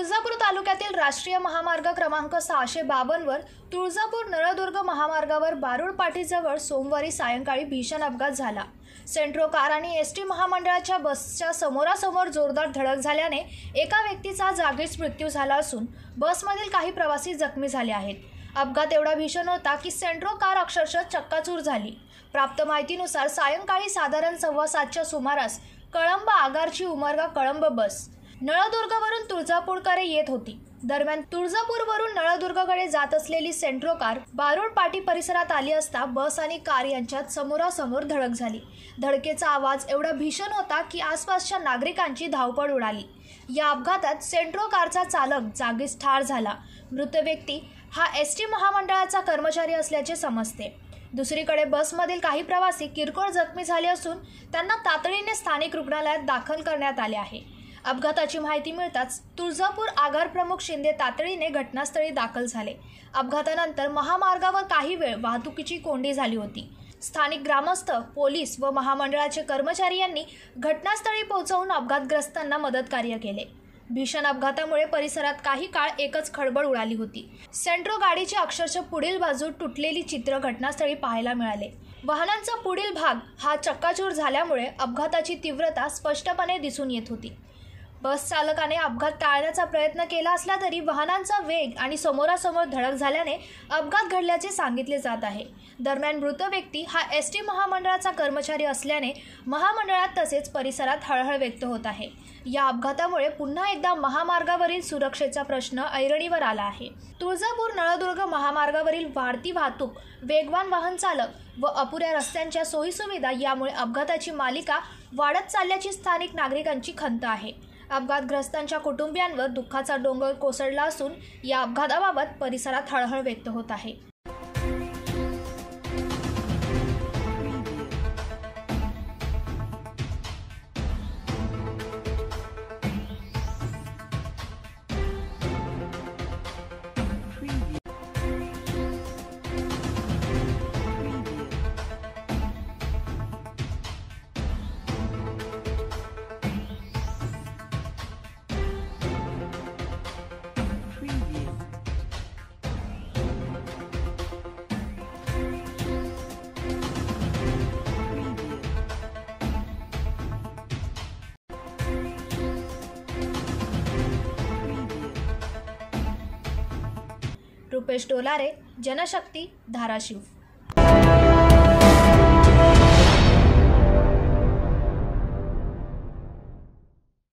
तुळजापूर तालुक्यातील राष्ट्रीय महामार्ग क्रमांक 652 वर तुळजापूर नळदुर्ग महामार्गावर बारूड पाटीजवळ सोमवारी सायंकाळी भीषण अपघात झाला। सेंट्रो कार आणि एसटी महामंडळाच्या बसच्या समोरासमोर जोरदार धडक झाल्याने एका व्यक्तीचा जागीच मृत्यू झाला असून बसमधील काही प्रवासी जखमी झाले आहेत। अपघात एवढा भीषण होता की सेंट्रो कार अक्षरशः चक्काचूर झाली। प्राप्त माहितीनुसार सायंकाळी साधारण 7:15च्या सुमारास कळंब आगारची उमरगा कळंब बस नळदुर्गवरून तुळजापूरकडे येत होती। दरम्यान तुळजापूरवरून नळदुर्गकडे जात असलेली सेंट्रो कार बारूड पाटी परिसरात आली असता बस आणि कार यांच्यात समोरासमोर धडक झाली। धडकेचा आवाज एवढा भीषण होता की आसपासच्या नागरिकांची धावपळ उडाली। या अपघातात सेंट्रो कारचा चालक जागीच ठार झाला। मृत व्यक्ती हा एसटी महामंडळाचा कर्मचारी असल्याचे समजते। दुसरीकडे बसमधील काही प्रवासी किरकोळ जखमी झाले असून त्यांना तातडीने स्थानिक रुग्णालयात दाखल करण्यात आले आहे। अपघाताची माहिती मिळताच तुळजापूर आगार प्रमुख शिंदे तातडीने घटनास्थळी दाखल झाले। अपघातानंतर महामार्गावर काही वेळ वाहतुकीची कोंडी झाली होती। स्थानिक ग्रामस्थ, पोलीस व महामंडळाचे कर्मचारी यांनी घटनास्थळी पोहोचवून अपघातग्रस्तांना मदतकार्य केले। भीषण अपघातामुळे परिसरात काही काळ एकच खळबळ उडाली होती। सेंट्रो गाडीची अक्षरशः पुढील बाजू तुटलेली चित्र घटनास्थळी पाहायला मिळाले। वाहनांचा पुढील भाग हा चक्काचूर झाल्यामुळे अपघाताची तीव्रता स्पष्टपणे दिसून येत होती। बस चालकाने अपघात टाळण्याचा प्रयत्न केला असला तरी वाहनांचा वेग आणि समोरासमोर धडक झाल्याने अपघात घडल्याचे सांगितले जात आहे। दरम्यान मृत व्यक्ती हा एसटी महामंडळाचा कर्मचारी असल्याने महामंडळात तसेच परिसरात हळहळ व्यक्त होत आहे। या अपघातामुळे पुन्हा एकदा महामार्गावरील सुरक्षेचा प्रश्न ऐरणीवर आला आहे। तुळजापूर नळदुर्ग महामार्गावरील वाढती वाहतूक, वेगवान वाहन चालक व अपुऱ्या रस्त्यांच्या सोयीसुविधा यामुळे अपघाताची मालिका वाढत चालल्याची स्थानिक नागरिकांची खंत आहे। अपघातग्रस्तांच्या कुटुंबियांवर दुःखाचा डोंगर कोसळला असून या अपघाताबाबत परिसरात हळहळ व्यक्त होत आहे। रुपेश डोलारे, जनशक्ती, धाराशिव।